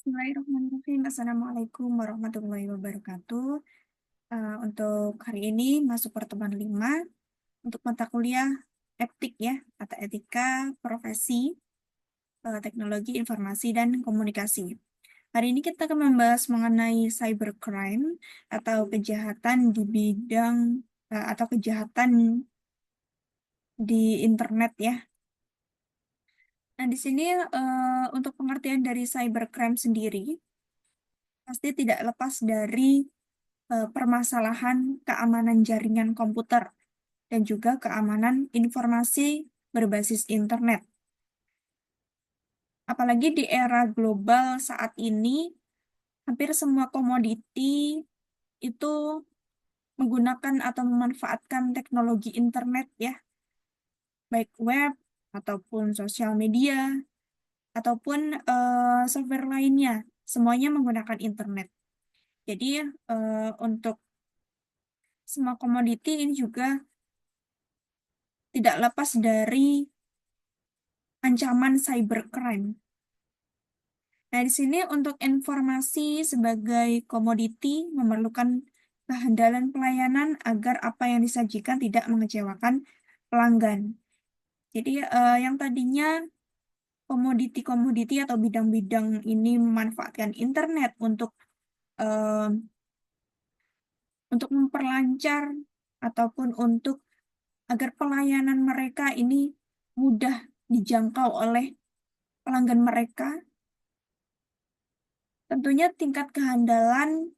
Bismillahirrahmanirrahim. Assalamualaikum warahmatullahi wabarakatuh. Untuk hari ini masuk pertemuan 5 untuk mata kuliah etik ya, atau etika profesi, teknologi informasi dan komunikasi. Hari ini kita akan membahas mengenai cybercrime atau kejahatan di bidang atau kejahatan di internet ya. Nah, di sini untuk pengertian dari cybercrime sendiri pasti tidak lepas dari permasalahan keamanan jaringan komputer dan juga keamanan informasi berbasis internet. Apalagi di era global saat ini, hampir semua komoditi itu menggunakan atau memanfaatkan teknologi internet ya, baik web ataupun sosial media ataupun software lainnya, semuanya menggunakan internet. Jadi untuk semua komoditi ini juga tidak lepas dari ancaman cybercrime. Nah, di sini untuk informasi sebagai komoditi memerlukan kehandalan pelayanan agar apa yang disajikan tidak mengecewakan pelanggan. Jadi yang tadinya komoditi-komoditi atau bidang-bidang ini memanfaatkan internet eh, untuk memperlancar ataupun untuk agar pelayanan mereka ini mudah dijangkau oleh pelanggan mereka. Tentunya tingkat kehandalan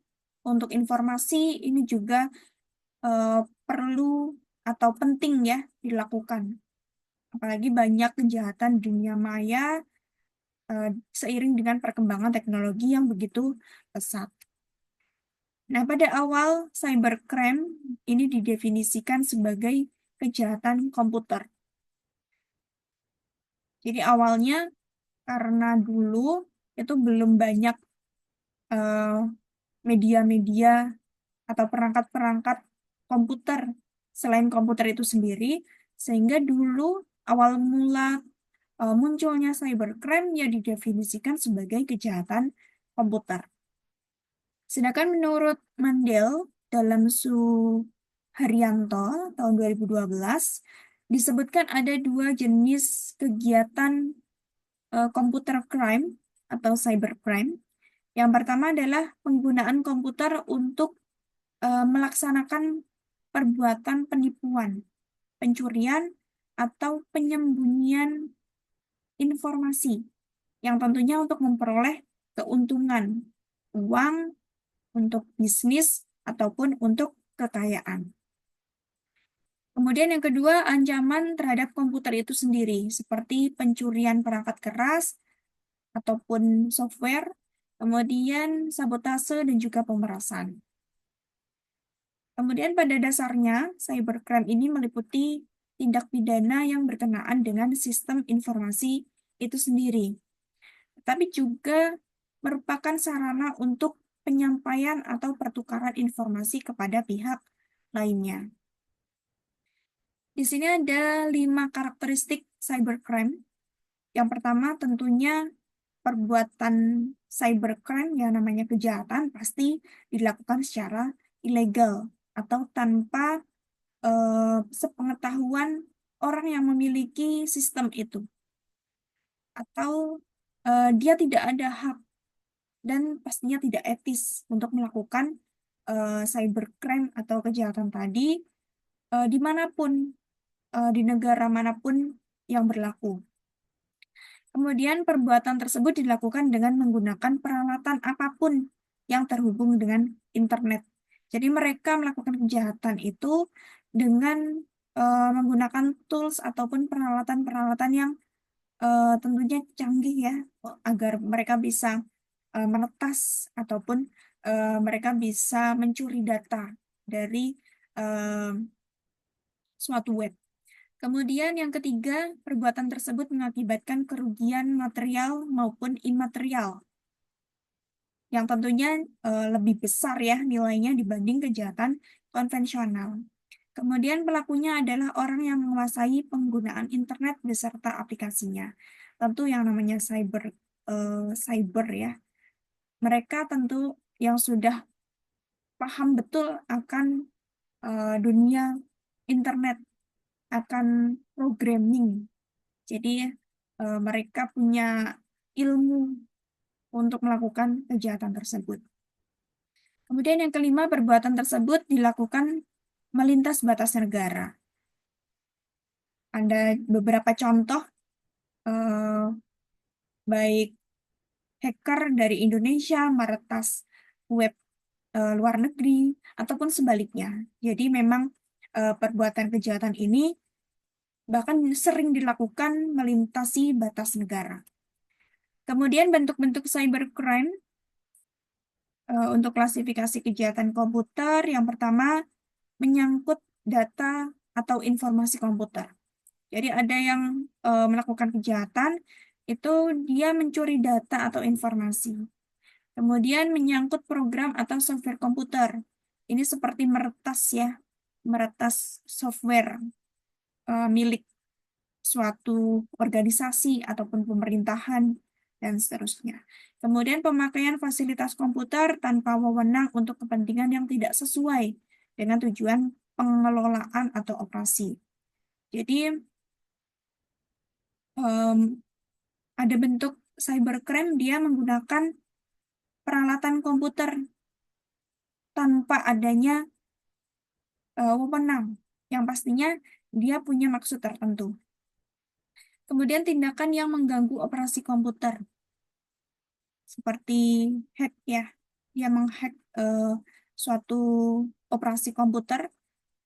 untuk informasi ini juga eh, perlu atau penting ya dilakukan. Apalagi banyak kejahatan dunia maya eh, seiring dengan perkembangan teknologi yang begitu pesat. Nah, pada awal cybercrime ini didefinisikan sebagai kejahatan komputer. Jadi awalnya karena dulu itu belum banyak eh, media-media atau perangkat-perangkat komputer selain komputer itu sendiri, sehingga dulu awal mula munculnya cybercrime yang didefinisikan sebagai kejahatan komputer. Sedangkan menurut Mandel dalam Haryanto tahun 2012 disebutkan ada dua jenis kegiatan komputer crime atau cybercrime. Yang pertama adalah penggunaan komputer untuk melaksanakan perbuatan penipuan, pencurian, atau penyembunyian informasi yang tentunya untuk memperoleh keuntungan, uang, untuk bisnis, ataupun untuk kekayaan. Kemudian yang kedua, ancaman terhadap komputer itu sendiri, seperti pencurian perangkat keras ataupun software, kemudian sabotase dan juga pemerasan. Kemudian pada dasarnya, cybercrime ini meliputi tindak pidana yang berkenaan dengan sistem informasi itu sendiri. Tapi juga merupakan sarana untuk penyampaian atau pertukaran informasi kepada pihak lainnya. Di sini ada 5 karakteristik cybercrime. Yang pertama tentunya perbuatan cybercrime yang namanya kejahatan pasti dilakukan secara ilegal atau tanpa sepengetahuan orang yang memiliki sistem itu. Atau dia tidak ada hak dan pastinya tidak etis untuk melakukan cybercrime atau kejahatan tadi dimanapun, di negara manapun yang berlaku. Kemudian perbuatan tersebut dilakukan dengan menggunakan peralatan apapun yang terhubung dengan internet. Jadi mereka melakukan kejahatan itu dengan menggunakan tools ataupun peralatan-peralatan yang tentunya canggih ya, agar mereka bisa menetas ataupun mereka bisa mencuri data dari eh, suatu web. Kemudian yang ketiga, perbuatan tersebut mengakibatkan kerugian material maupun imaterial yang tentunya lebih besar ya nilainya dibanding kejahatan konvensional. Kemudian pelakunya adalah orang yang menguasai penggunaan internet beserta aplikasinya. Tentu yang namanya cyber ya. mereka tentu yang sudah paham betul akan dunia internet, akan programming. Jadi mereka punya ilmu untuk melakukan kejahatan tersebut. Kemudian yang kelima, perbuatan tersebut dilakukan melintas batas negara. Ada beberapa contoh, baik hacker dari Indonesia meretas web luar negeri, ataupun sebaliknya. Jadi memang perbuatan kejahatan ini bahkan sering dilakukan melintasi batas negara. Kemudian bentuk-bentuk cybercrime untuk klasifikasi kejahatan komputer, yang pertama menyangkut data atau informasi komputer. Jadi ada yang melakukan kejahatan, itu dia mencuri data atau informasi. Kemudian menyangkut program atau software komputer. Ini seperti meretas ya, meretas software milik suatu organisasi ataupun pemerintahan dan seterusnya. Kemudian pemakaian fasilitas komputer tanpa wewenang untuk kepentingan yang tidak sesuai dengan tujuan pengelolaan atau operasi. Jadi ada bentuk cybercrime, dia menggunakan peralatan komputer tanpa adanya wewenang, yang pastinya dia punya maksud tertentu. Kemudian tindakan yang mengganggu operasi komputer, seperti hack ya, dia menghack suatu operasi komputer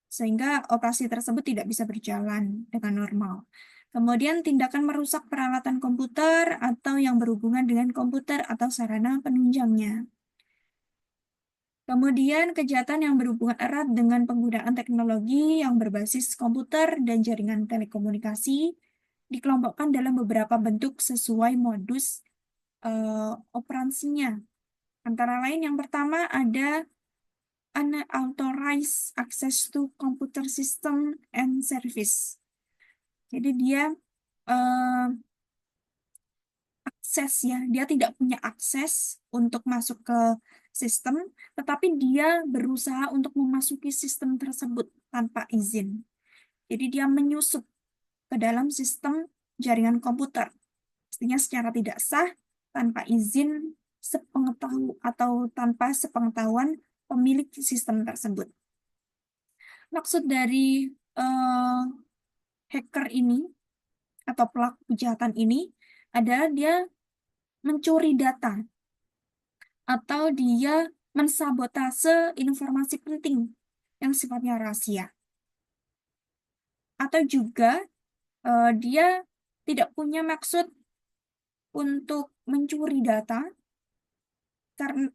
sehingga operasi tersebut tidak bisa berjalan dengan normal. Kemudian tindakan merusak peralatan komputer atau yang berhubungan dengan komputer atau sarana penunjangnya. Kemudian kejahatan yang berhubungan erat dengan penggunaan teknologi yang berbasis komputer dan jaringan telekomunikasi dikelompokkan dalam beberapa bentuk sesuai modus operansinya. Antara lain yang pertama ada unauthorized access to computer system and service. Jadi dia akses ya, dia tidak punya akses untuk masuk ke sistem, tetapi dia berusaha untuk memasuki sistem tersebut tanpa izin. Jadi dia menyusup ke dalam sistem jaringan komputer, pastinya secara tidak sah, tanpa izin atau tanpa sepengetahuan pemilik sistem tersebut. Maksud dari hacker ini atau pelaku kejahatan ini adalah dia mencuri data atau dia mensabotase informasi penting yang sifatnya rahasia. Atau juga dia tidak punya maksud untuk mencuri data, karena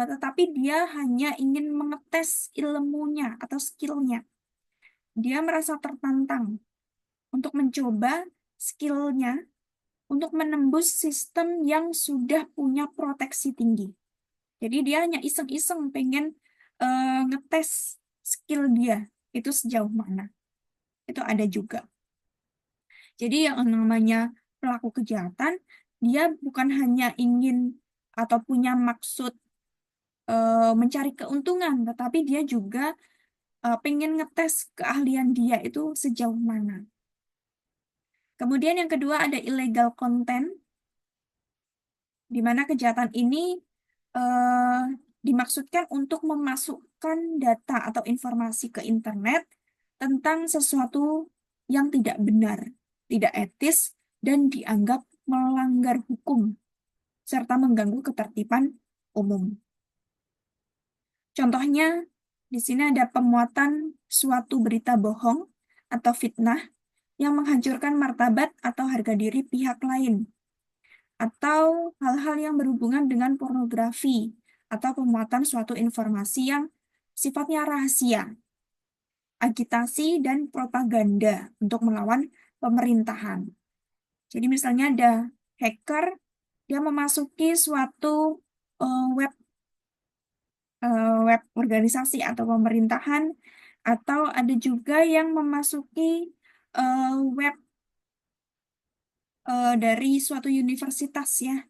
tetapi dia hanya ingin mengetes ilmunya atau skillnya. Dia merasa tertantang untuk mencoba skillnya untuk menembus sistem yang sudah punya proteksi tinggi. Jadi dia hanya iseng-iseng pengen ngetes skill dia itu sejauh mana. Itu ada juga. Jadi yang namanya pelaku kejahatan, dia bukan hanya ingin atau punya maksud mencari keuntungan, tetapi dia juga pengen ngetes keahlian dia itu sejauh mana. Kemudian yang kedua ada illegal content, di mana kejahatan ini dimaksudkan untuk memasukkan data atau informasi ke internet tentang sesuatu yang tidak benar, tidak etis, dan dianggap melanggar hukum, serta mengganggu ketertiban umum. Contohnya, di sini ada pemuatan suatu berita bohong atau fitnah yang menghancurkan martabat atau harga diri pihak lain, atau hal-hal yang berhubungan dengan pornografi, atau pemuatan suatu informasi yang sifatnya rahasia, agitasi, dan propaganda untuk melawan pemerintahan. Jadi misalnya ada hacker, dia memasuki suatu web web organisasi atau pemerintahan, atau ada juga yang memasuki web dari suatu universitas ya,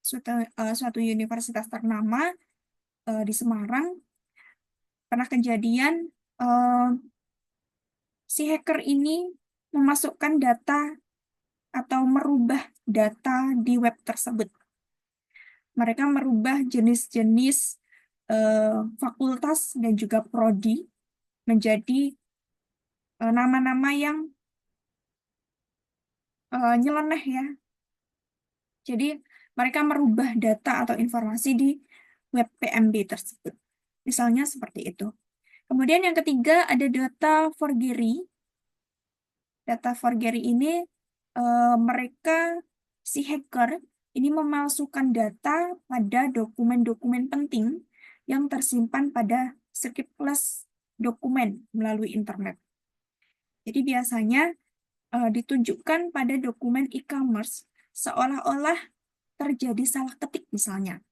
suatu universitas ternama di Semarang, pernah kejadian eh, si hacker ini memasukkan data atau merubah data di web tersebut. Mereka merubah jenis-jenis fakultas dan juga prodi menjadi nama-nama yang nyeleneh ya. Jadi mereka merubah data atau informasi di web PMB tersebut. Misalnya seperti itu. Kemudian yang ketiga ada data forgery. Data forgery ini mereka si hacker ini memalsukan data pada dokumen-dokumen penting yang tersimpan pada script flash dokumen melalui internet. Jadi biasanya ditunjukkan pada dokumen e-commerce seolah-olah terjadi salah ketik misalnya.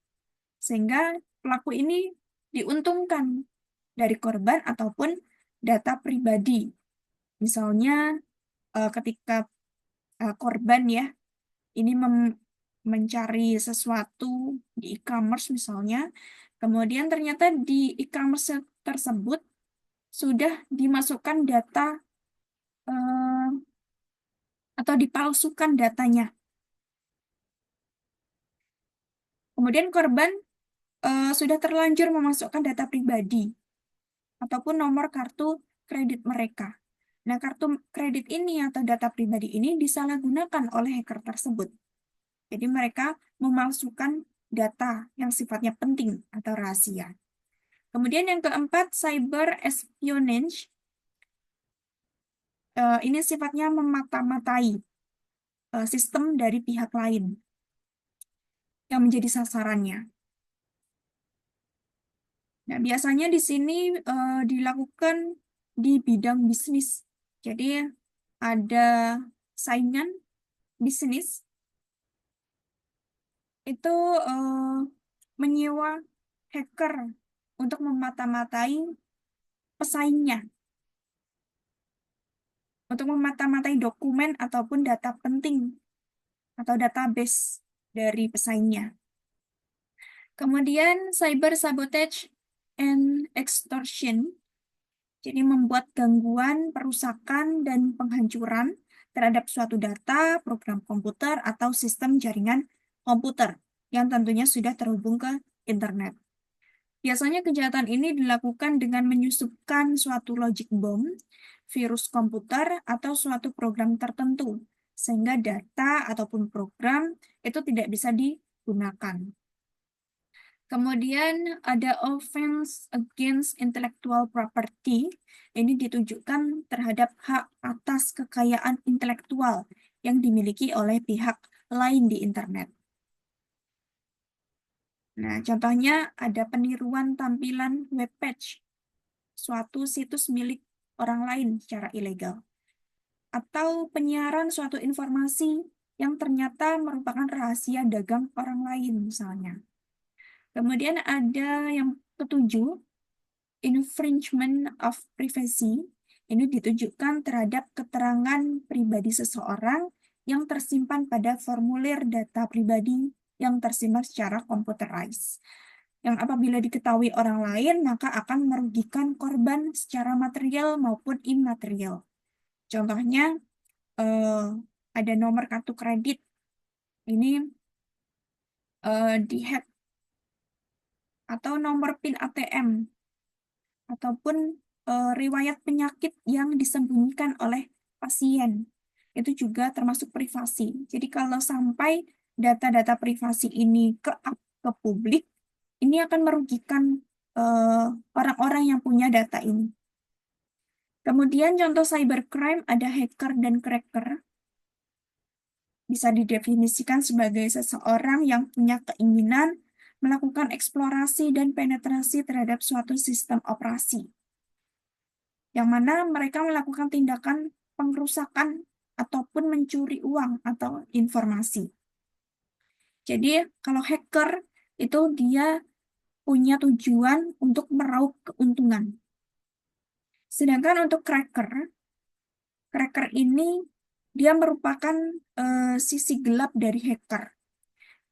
Sehingga pelaku ini diuntungkan dari korban ataupun data pribadi. Misalnya ketika korban ya ini mencari sesuatu di e-commerce misalnya, kemudian ternyata di e-commerce tersebut sudah dimasukkan data eh, atau dipalsukan datanya. Kemudian korban sudah terlanjur memasukkan data pribadi ataupun nomor kartu kredit mereka. Nah, kartu kredit ini atau data pribadi ini disalahgunakan oleh hacker tersebut. Jadi mereka memalsukan data yang sifatnya penting atau rahasia. Kemudian yang keempat, cyber espionage. Ini sifatnya memata-matai sistem dari pihak lain yang menjadi sasarannya. Nah, biasanya di sini dilakukan di bidang bisnis. Jadi ada saingan bisnis itu menyewa hacker untuk memata-matai pesaingnya, untuk memata-matai dokumen ataupun data penting atau database dari pesaingnya. Kemudian cyber sabotage and extortion, jadi membuat gangguan, perusakan, dan penghancuran terhadap suatu data, program komputer, atau sistem jaringan komputer yang tentunya sudah terhubung ke internet. Biasanya kejahatan ini dilakukan dengan menyusupkan suatu logic bomb, virus komputer, atau suatu program tertentu, sehingga data ataupun program itu tidak bisa digunakan. Kemudian ada offense against intellectual property. Ini ditujukan terhadap hak atas kekayaan intelektual yang dimiliki oleh pihak lain di internet. Nah, contohnya ada peniruan tampilan web page, suatu situs milik orang lain secara ilegal. Atau penyiaran suatu informasi yang ternyata merupakan rahasia dagang orang lain misalnya. Kemudian ada yang ketujuh, infringement of privacy. Ini ditujukan terhadap keterangan pribadi seseorang yang tersimpan pada formulir data pribadi yang tersimpan secara computerized. Yang apabila diketahui orang lain, maka akan merugikan korban secara material maupun imaterial. Contohnya, ada nomor kartu kredit. Ini dihack atau nomor PIN ATM ataupun riwayat penyakit yang disembunyikan oleh pasien. Itu juga termasuk privasi. Jadi kalau sampai data-data privasi ini ke publik, ini akan merugikan orang-orang yang punya data ini. Kemudian contoh cybercrime ada hacker dan cracker. Bisa didefinisikan sebagai seseorang yang punya keinginan melakukan eksplorasi dan penetrasi terhadap suatu sistem operasi, yang mana mereka melakukan tindakan pengrusakan ataupun mencuri uang atau informasi. Jadi kalau hacker itu dia punya tujuan untuk meraup keuntungan. Sedangkan untuk cracker ini dia merupakan sisi gelap dari hacker.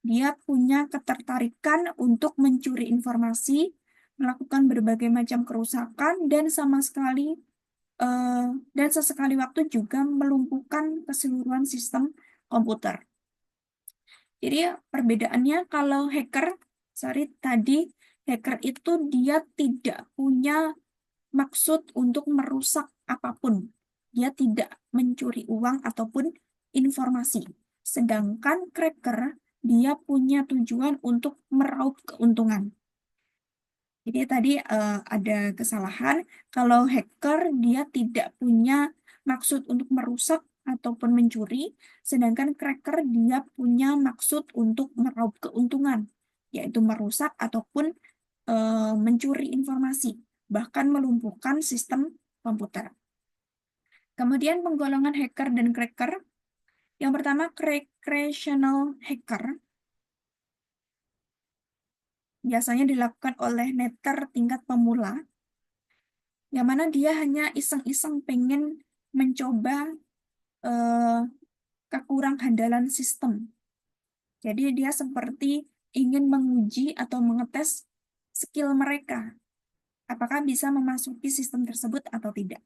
dia punya ketertarikan untuk mencuri informasi, melakukan berbagai macam kerusakan, dan dan sesekali waktu juga melumpuhkan keseluruhan sistem komputer. Jadi perbedaannya kalau tadi hacker itu dia tidak punya maksud untuk merusak apapun. Dia tidak mencuri uang ataupun informasi. Sedangkan cracker dia punya tujuan untuk meraup keuntungan. Jadi tadi ada kesalahan. Kalau hacker dia tidak punya maksud untuk merusak ataupun mencuri, sedangkan cracker dia punya maksud untuk meraup keuntungan, yaitu merusak ataupun mencuri informasi, bahkan melumpuhkan sistem komputer. Kemudian penggolongan hacker dan cracker. Yang pertama, recreational hacker. Biasanya dilakukan oleh netter tingkat pemula, yang mana dia hanya iseng-iseng pengen mencoba eh, kekurang handalan sistem. Jadi dia seperti ingin menguji atau mengetes skill mereka, apakah bisa memasuki sistem tersebut atau tidak.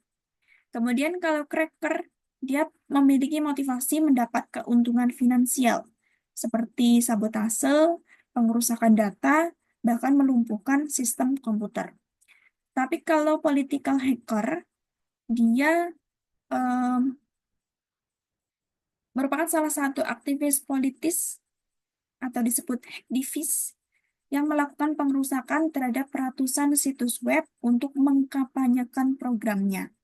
Kemudian kalau cracker, dia memiliki motivasi mendapat keuntungan finansial, seperti sabotase, pengerusakan data, bahkan melumpuhkan sistem komputer. Tapi kalau political hacker, dia em, merupakan salah satu aktivis politis atau disebut hacktivis yang melakukan pengerusakan terhadap ratusan situs web untuk mengkampanyekan programnya.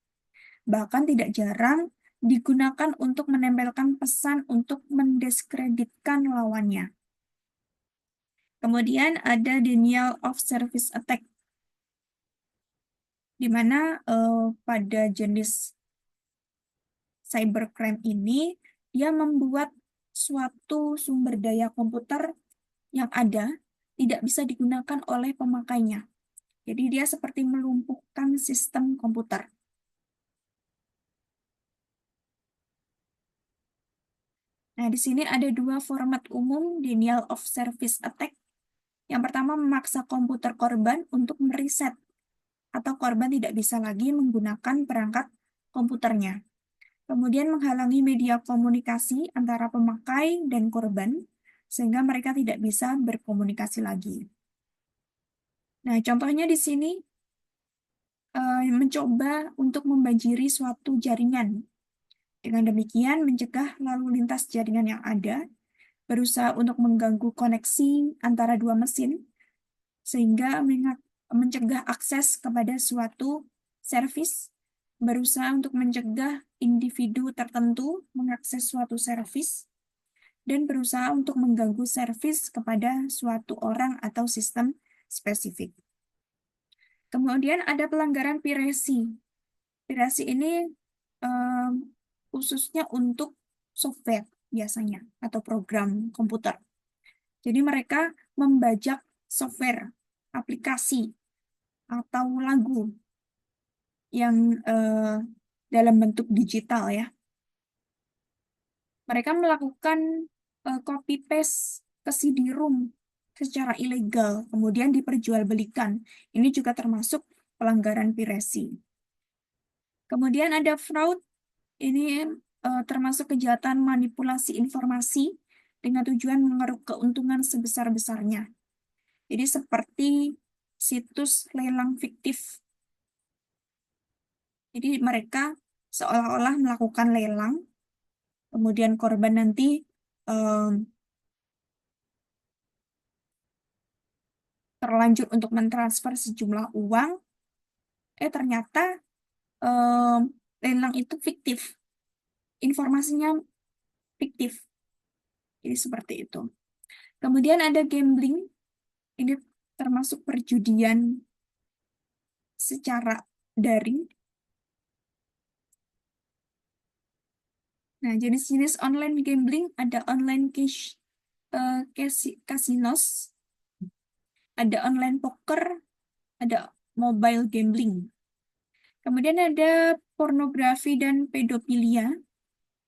Bahkan tidak jarang digunakan untuk menempelkan pesan untuk mendiskreditkan lawannya. Kemudian ada denial of service attack, di mana pada jenis cybercrime ini dia membuat suatu sumber daya komputer yang ada tidak bisa digunakan oleh pemakainya. Jadi dia seperti melumpuhkan sistem komputer. Nah, di sini ada dua format umum denial of service attack. Yang pertama, memaksa komputer korban untuk mereset atau korban tidak bisa lagi menggunakan perangkat komputernya. Kemudian menghalangi media komunikasi antara pemakai dan korban sehingga mereka tidak bisa berkomunikasi lagi. Nah, contohnya di sini mencoba untuk membanjiri suatu jaringan. Dengan demikian, mencegah lalu lintas jaringan yang ada, berusaha untuk mengganggu koneksi antara dua mesin, sehingga mencegah akses kepada suatu servis, berusaha untuk mencegah individu tertentu mengakses suatu servis, dan berusaha untuk mengganggu servis kepada suatu orang atau sistem spesifik. Kemudian ada pelanggaran piracy. Piracy ini um, khususnya untuk software biasanya atau program komputer. Jadi mereka membajak software, aplikasi, atau lagu yang dalam bentuk digital ya. Mereka melakukan copy paste ke CD-ROM secara ilegal, kemudian diperjualbelikan. Ini juga termasuk pelanggaran piracy. Kemudian ada fraud, ini termasuk kejahatan manipulasi informasi dengan tujuan mengeruk keuntungan sebesar-besarnya. Jadi seperti situs lelang fiktif. Jadi mereka seolah-olah melakukan lelang, kemudian korban nanti terlanjur untuk mentransfer sejumlah uang, ternyata em, lelang itu fiktif, informasinya fiktif. Jadi seperti itu. Kemudian ada gambling, ini termasuk perjudian secara daring. Nah, jenis-jenis online gambling ada online casinos, ada online poker, ada mobile gambling. Kemudian ada pornografi dan pedofilia.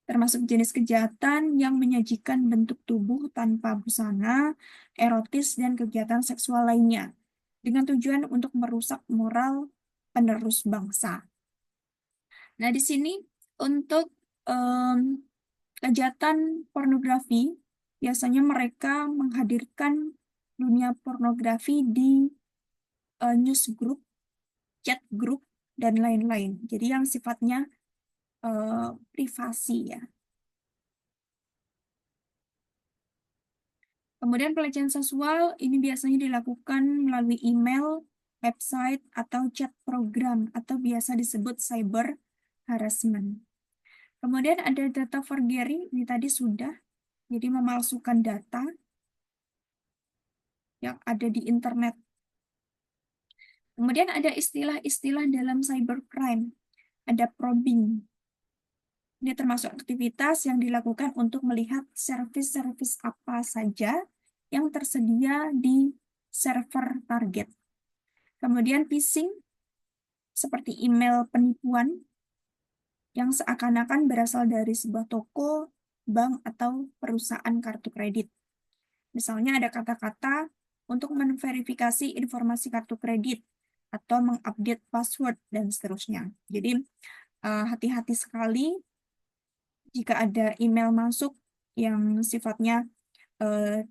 termasuk jenis kejahatan yang menyajikan bentuk tubuh tanpa busana, erotis, dan kegiatan seksual lainnya, dengan tujuan untuk merusak moral penerus bangsa. Nah, di sini untuk em, kejahatan pornografi, biasanya mereka menghadirkan dunia pornografi di newsgroup, chat group, dan lain-lain. Jadi yang sifatnya privasi ya. Kemudian pelecehan seksual ini biasanya dilakukan melalui email, website, atau chat program, atau biasa disebut cyber harassment. Kemudian ada data forgery, ini tadi sudah, jadi memalsukan data yang ada di internet. Kemudian ada istilah-istilah dalam cybercrime, ada probing. Ini termasuk aktivitas yang dilakukan untuk melihat servis-servis apa saja yang tersedia di server target. Kemudian phishing, seperti email penipuan yang seakan-akan berasal dari sebuah toko, bank, atau perusahaan kartu kredit. Misalnya ada kata-kata untuk memverifikasi informasi kartu kredit atau mengupdate password dan seterusnya. Jadi hati-hati sekali jika ada email masuk yang sifatnya eh,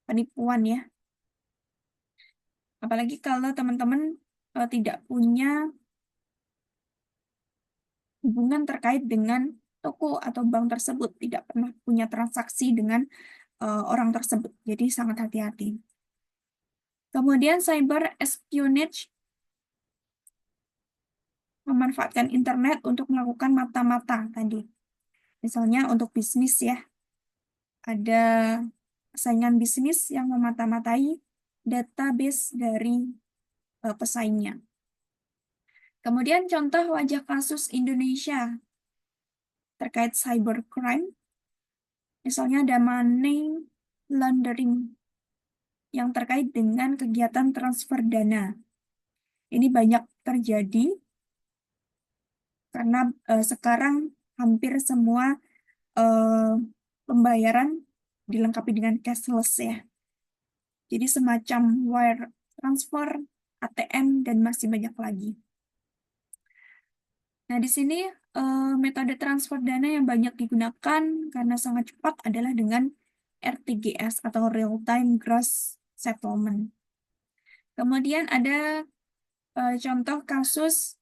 penipuan ya. Apalagi kalau teman-teman tidak punya hubungan terkait dengan toko atau bank tersebut, tidak pernah punya transaksi dengan orang tersebut. Jadi sangat hati-hati. Kemudian cyber espionage, memanfaatkan internet untuk melakukan mata-mata tadi. Misalnya untuk bisnis ya, ada saingan bisnis yang memata-matai database dari pesaingnya. Kemudian contoh wajah kasus Indonesia terkait cybercrime, misalnya ada money laundering yang terkait dengan kegiatan transfer dana. Ini banyak terjadi karena sekarang hampir semua eh, pembayaran dilengkapi dengan cashless ya. Jadi semacam wire transfer, ATM, dan masih banyak lagi. Nah, di sini metode transfer dana yang banyak digunakan karena sangat cepat adalah dengan RTGS atau Real Time Gross Settlement. Kemudian ada contoh kasus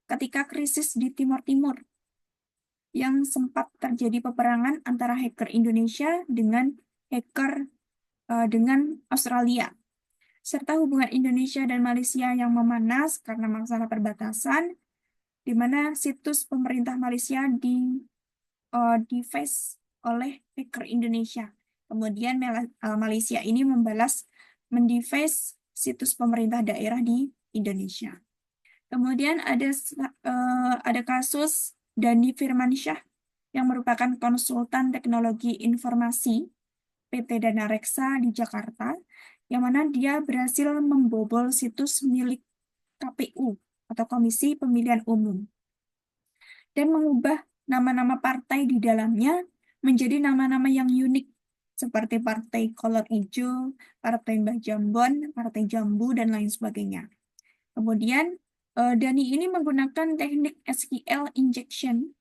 ketika krisis di Timur Timur yang sempat terjadi peperangan antara hacker Indonesia dengan hacker dengan Australia, serta hubungan Indonesia dan Malaysia yang memanas karena masalah perbatasan, di mana situs pemerintah Malaysia di-face oleh hacker Indonesia. Kemudian Malaysia ini mendeface situs pemerintah daerah di Indonesia. Kemudian ada kasus Dani Firmansyah yang merupakan konsultan teknologi informasi PT Dana Reksa di Jakarta, yang mana dia berhasil membobol situs milik KPU atau Komisi Pemilihan Umum dan mengubah nama-nama partai di dalamnya menjadi nama-nama yang unik seperti Partai Kolor Hijau, Partai Mbah Jambon, Partai Jambu, dan lain sebagainya. Kemudian Dani ini menggunakan teknik SQL injection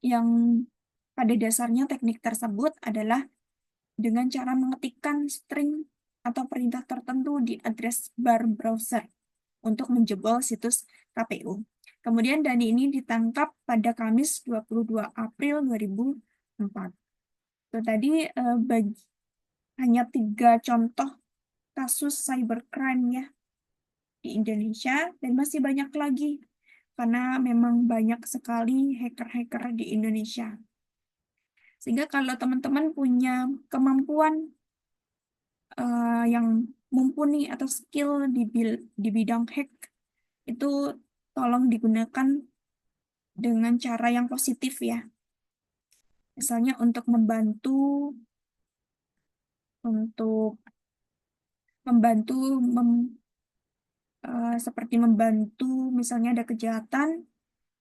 yang pada dasarnya teknik tersebut adalah dengan cara mengetikkan string atau perintah tertentu di address bar browser untuk menjebol situs KPU. Kemudian Dani ini ditangkap pada Kamis 22 April 2004. Itu tadi hanya 3 contoh kasus cybercrime ya di Indonesia, dan masih banyak lagi karena memang banyak sekali hacker-hacker di Indonesia. Sehingga kalau teman-teman punya kemampuan yang mumpuni atau skill di bidang hack, itu tolong digunakan dengan cara yang positif ya. Misalnya untuk membantu seperti membantu misalnya ada kejahatan,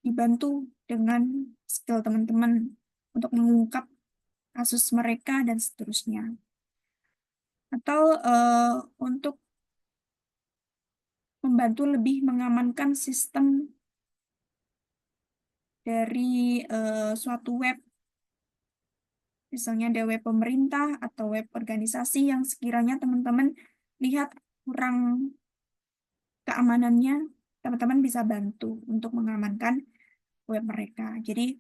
dibantu dengan skill teman-teman untuk mengungkap kasus mereka dan seterusnya. Atau untuk membantu lebih mengamankan sistem dari suatu web, misalnya ada web pemerintah atau web organisasi yang sekiranya teman-teman lihat kurang keamanannya, teman-teman bisa bantu untuk mengamankan web mereka. Jadi,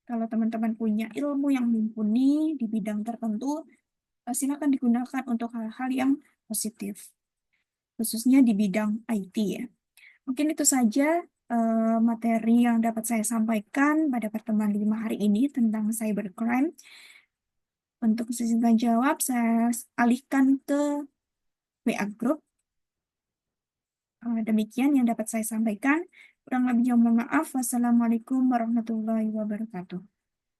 kalau teman-teman punya ilmu yang mumpuni di bidang tertentu, silakan digunakan untuk hal-hal yang positif, khususnya di bidang IT ya. Mungkin itu saja materi yang dapat saya sampaikan pada pertemuan 5 hari ini tentang cybercrime. Untuk sesi tanya jawab, saya alihkan ke WA Group. Demikian yang dapat saya sampaikan. Kurang lebihnya mohon maaf. Wassalamualaikum warahmatullahi wabarakatuh.